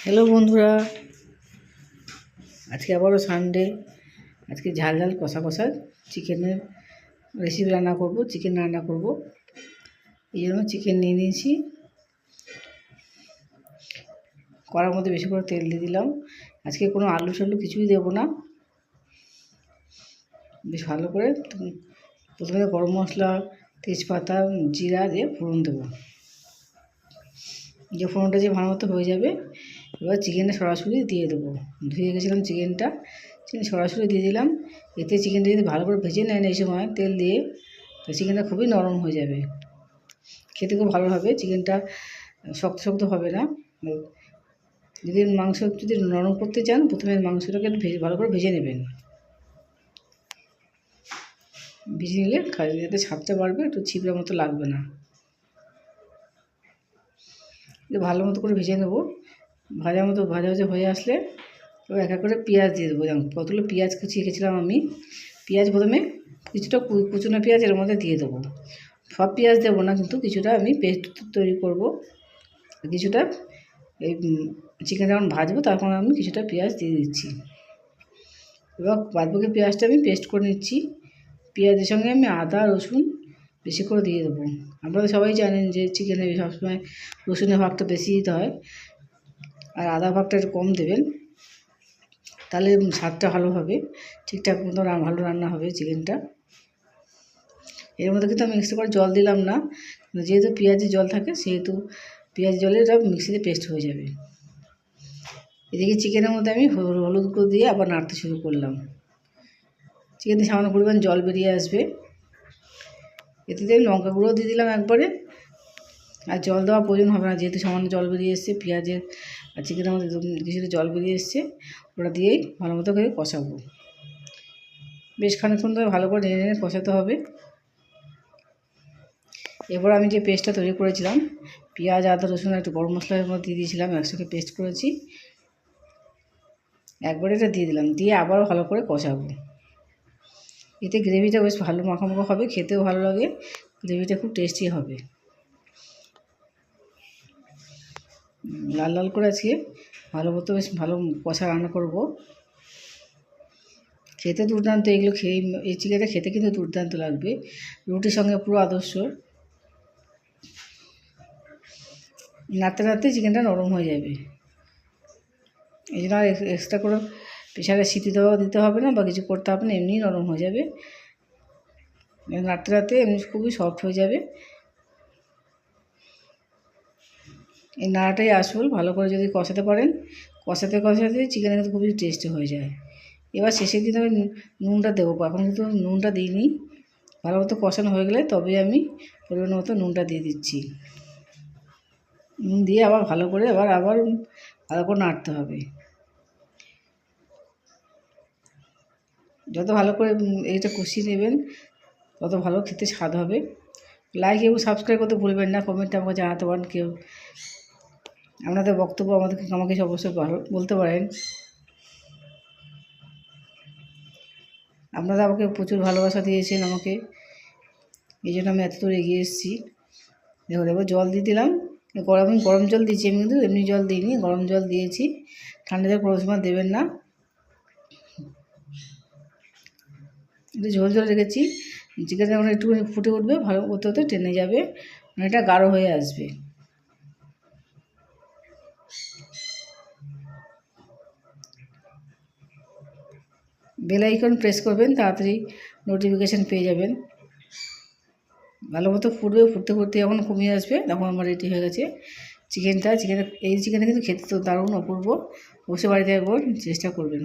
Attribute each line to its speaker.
Speaker 1: Hello বন্ধুরা, আজকে আবারও সানডে। আজকে ঝাল ঝাল কষা কষা চিকেনের রেসিপি রান্না করব। চিকেন রান্না করব, এই জন্য চিকেন নিয়ে নিয়েছি। কড়ার মধ্যে বেশি করে তেল দিয়ে দিলাম। আজকে কোনো আলু টালু কিছুই দেবো না। বেশ ভালো করে প্রথমে গরম মশলা, তেজপাতা, জিরা দিয়ে ফোড়ন দেবো। যে ফোড়নটা যে ভালো মতো হয়ে যাবে, এবার চিকেনটা সরাসরি দিয়ে দেবো। ধুয়ে গেছিলাম চিকেন সরাসরি দিয়ে দিলাম। এতে চিকেনটা যদি ভালো করে ভেজে নেন এই সময় তেল দিয়ে, তো চিকেনটা খুবই নরম হয়ে যাবে, খেতে খুব ভালো হবে। চিকেনটা শক্ত শক্ত হবে না। যদি মাংস যদি নরম করতে চান, প্রথমে মাংসটাকে ভালো করে ভেজে নেবেন। ভেজে নিলে যাতে স্বাদটা বাড়বে, একটু ছিপড়ার মতো লাগবে না। ভালো মতো করে ভেজে নেবো। ভাজা হয়ে আসলে এবার এক এক করে পেঁয়াজ দিয়ে দেবো। যেমন কতগুলো পেঁয়াজ কুচিয়ে রেখেছিলাম আমি, পেঁয়াজ প্রথমে কিছুটা কুচনো পেঁয়াজ এর মধ্যে দিয়ে দেবো। সব পেঁয়াজ দেবো না, কিন্তু কিছুটা আমি পেস্ট তৈরি করব। কিছুটা এই চিকেন যখন ভাজবো তখন আমি কিছুটা পেঁয়াজ দিয়ে দিচ্ছি। এবার বাদবাকি পেঁয়াজটা আমি পেস্ট করে নিচ্ছি। পেঁয়াজের সঙ্গে আমি আদা রসুন বেশি করে দিয়ে দেবো। আপনারা সবাই জানেন যে চিকেনে সবসময় রসুনের ভাগটা বেশি দিতে হয়, আর আদা ভাগটা একটু কম দেবেন, তাহলে স্বাদটা ভালো হবে, ঠিকঠাক মতো ভালো রান্না হবে চিকেনটা। এর মধ্যে কিন্তু আমি এক্সট্রা করে জল দিলাম না, যেহেতু পেঁয়াজে জল থাকে সেহেতু পেঁয়াজ জলে এটা মিক্সিতে পেস্ট হয়ে যাবে। এদিকে চিকেনের মধ্যে আমি হলুদ গুঁড়ো দিয়ে আবার নাড়তে শুরু করলাম। চিকেনে সামান্য পরিমাণ জল বেরিয়ে আসবে, এতে আমি লঙ্কা গুঁড়ো দিয়ে দিলাম একবারে। আর জল দেওয়ার প্রয়োজন হবে না, যেহেতু সামান্য জল বেরিয়ে এসছে পেঁয়াজের আর চিকেনের মধ্যে কিছুটা জল বেরিয়ে এসছে। ওটা দিয়েই ভালো মতো করে কষাবো। বেশ খানিকক্ষণ ধরে ভালো করে নেড়ে কষাতে হবে। এরপর আমি যে পেস্টটা তৈরি করেছিলাম, পেঁয়াজ আদা রসুন একটু গরম মশলার মধ্যে দিয়ে দিয়েছিলাম, একসাথে পেস্ট করেছি, একবারে এটা দিয়ে দিলাম। দিয়ে আবারও ভালো করে কষাবো। এতে গ্রেভিটা বেশ ভালো মাখামাখা হবে, খেতেও ভালো লাগে, গ্রেভিটা খুব টেস্টি হবে। লাল লাল করে আজকে ভালো মতো বেশ ভালো কষা রান্না করব। খেতে দুর্দান্ত, এগুলো এই চিকেনটা খেতে কিন্তু দুর্দান্ত লাগবে, রুটির সঙ্গে পুরো আদর্শ। নাড়তে নাড়তে চিকেনটা নরম হয়ে যাবে, এই জন্য আর এক্সট্রা করে প্রেশারে সিটি দিতে হবে না বা কিছু করতে হবে না, এমনিই নরম হয়ে যাবে। নাড়তে নাড়তে এমনি খুবই সফট হয়ে যাবে। এই নাড়াটাই আসল, ভালো করে যদি কষাতে পারেন, কষাতে কষাতে চিকেন কিন্তু খুবই টেস্টি হয়ে যায়। এবার শেষের দিকে আমি নুনটা দেবো, এখন কিন্তু নুনটা দিইনি। ভালো মতো কষানো হয়ে গেলে তবে আমি পরিমাণ মতো নুনটা দিয়ে দিচ্ছি। নুন দিয়ে আবার ভালো করে আবার ভালো করে নাড়তে হবে। যত ভালো করে এইটা কষিয়ে নেবেন তত ভালো খেতে স্বাদ হবে। লাইক এবং সাবস্ক্রাইব করতে ভুলবেন না। কমেন্টে আমাকে জানাতে পারেন, কেউ আপনাদের বক্তব্য আমাকে অবশ্যই বলতে পারেন। আপনারা আমাকে প্রচুর ভালোবাসা দিয়েছেন আমাকে, এই জন্য আমি এত দূর এগিয়ে এসেছি। দেখুন এবার জল দিয়ে দিলাম। গরম জল দিয়েছি আমি, কিন্তু এমনি জল দিইনি, গরম জল দিয়েছি। ঠান্ডা জল কোনো সময় দেবেন না। একটু ঝোল রেখেছি। চিকেনটা যখন একটুখানি ফুটে উঠবে, ভালো করতে হতে টেনে যাবে, মানে এটা গাঢ় হয়ে আসবে। বেল আইকন প্রেস করবেন, তাড়াতাড়ি নোটিফিকেশান পেয়ে যাবেন। ভালো মতো ফুটতে ফুটতে যখন কমিয়ে আসবে তখন আমার রেডি হয়ে গেছে চিকেনটা। এই চিকেনটা কিন্তু খেতে তো দারুণ অপূর্ব। অবশ্যই বাড়িতে একবার চেষ্টা করবেন।